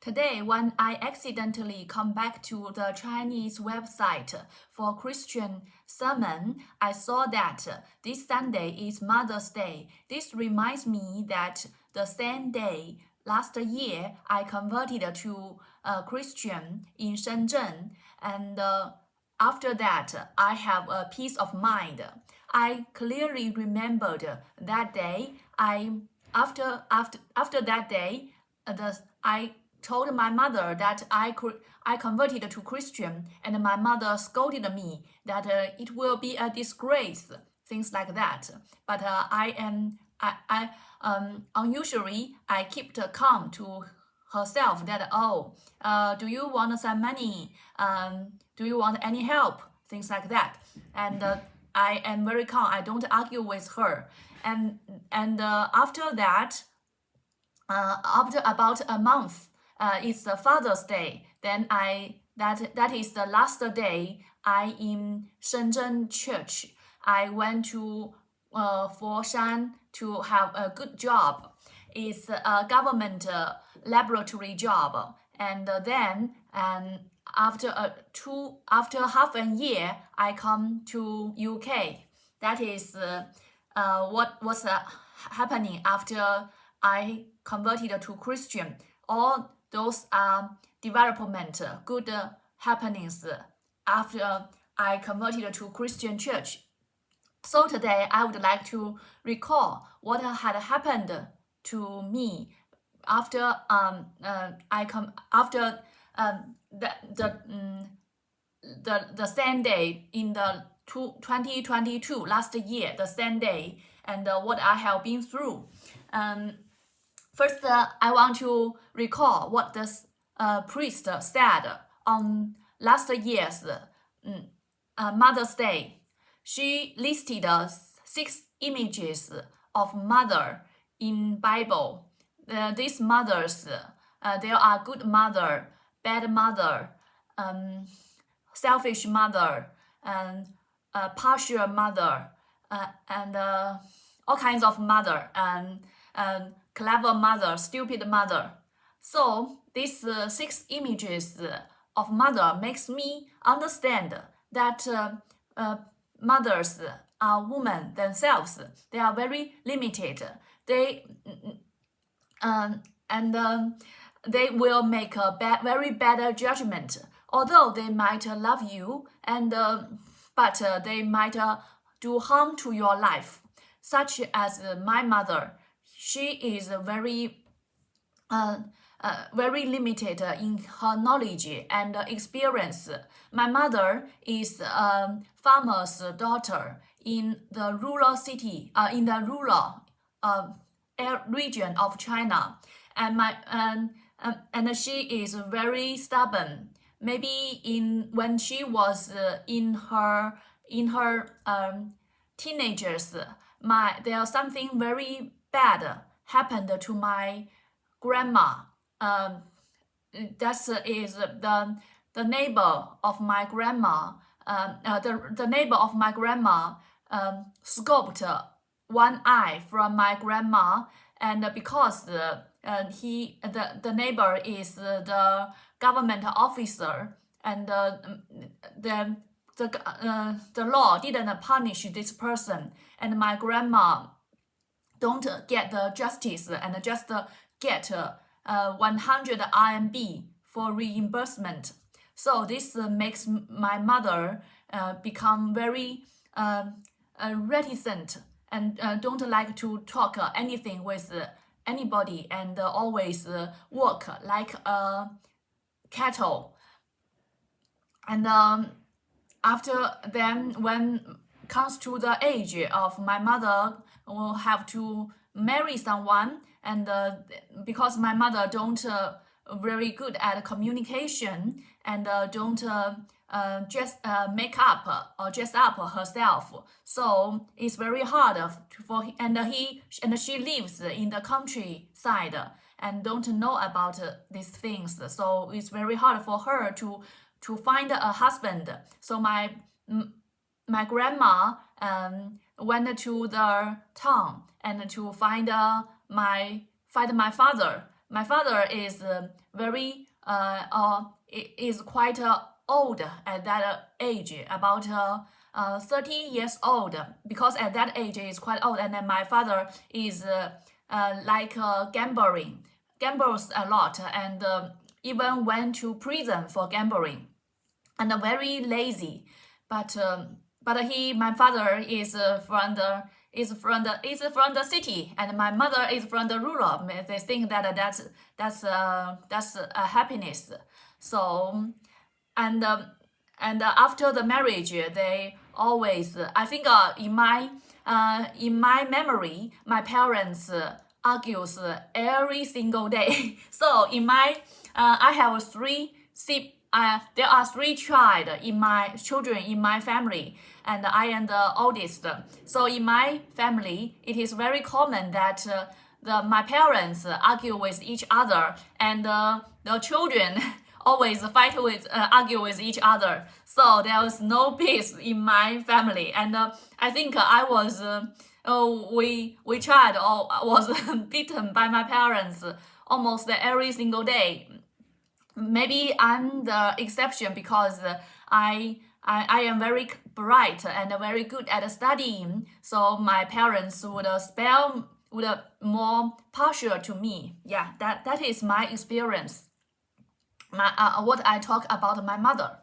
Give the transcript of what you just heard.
Today, when I accidentally come back to the Chinese website for Christian sermon, I saw that this Sunday is Mother's Day. This reminds me that the same day last year I converted to Christian in Shenzhen, and after that I have a peace of mind. I clearly remembered that day. After that day, I told my mother that I converted to Christian, and my mother scolded me that it will be a disgrace, things like that. But unusually I kept calm to herself that do you want some money? Do you want any help? Things like that, and I am very calm. I don't argue with her, and after that. After about a month, it's the Father's Day. Then that is the last day I in Shenzhen church. I went to Foshan to have a good job. It's a government laboratory job, and then after half a year, I come to UK. That is what was happening after I converted to Christian. All those are development, good happenings after I converted to Christian church. So today I would like to recall what had happened to me after the same day in the 2022 last year, the same day, and what I have been through. First, I want to recall what the priest said on last year's Mother's Day. She listed 6 images of mother in Bible. These mothers, there are good mother, bad mother, selfish mother, and partial mother, and all kinds of mother, and clever mother, stupid mother. So these 6 images of mother makes me understand that mothers are women themselves. They are very limited. They they will make a very bad judgment. Although they might love you, but they might do harm to your life. Such as my mother, she is very limited in her knowledge and experience. My mother is a farmer's daughter in the rural city, in the rural region of China, and she is very stubborn. Maybe when she was in her teenagers, there's something very bad happened to my grandma. That is the neighbor of my grandma. The neighbor of my grandma scoped one eye from my grandma, and because the neighbor is the government officer, and the law didn't punish this person, and my grandma don't get the justice and just get 100 RMB for reimbursement. So this makes my mother become very reticent and don't like to talk anything with anybody, and always work like a cattle. And after then, when comes to the age of my mother will have to marry someone, and because my mother don't very good at communication, and don't just make up or dress up herself, so it's very hard for and she lives in the countryside and don't know about these things, so it's very hard for her to find a husband. So my grandma went to the town and to find my father. my father is is quite old at that age, about 30 years old, because at that age is quite old, and then my father is gambles a lot, and even went to prison for gambling, and very lazy. But my father is from the city, and my mother is from the rural. They think that that's a happiness. So and after the marriage, they always, I think, in my memory, my parents argues every single day. So in my I have there are three children in my family, and I am the oldest. So in my family, it is very common that my parents argue with each other, and the children always argue with each other. So there was no peace in my family, and I think I was we tried or was beaten by my parents almost every single day. Maybe I'm the exception because I am very bright and very good at studying, so my parents would more partial to me. Yeah, that is my experience. What I talk about my mother.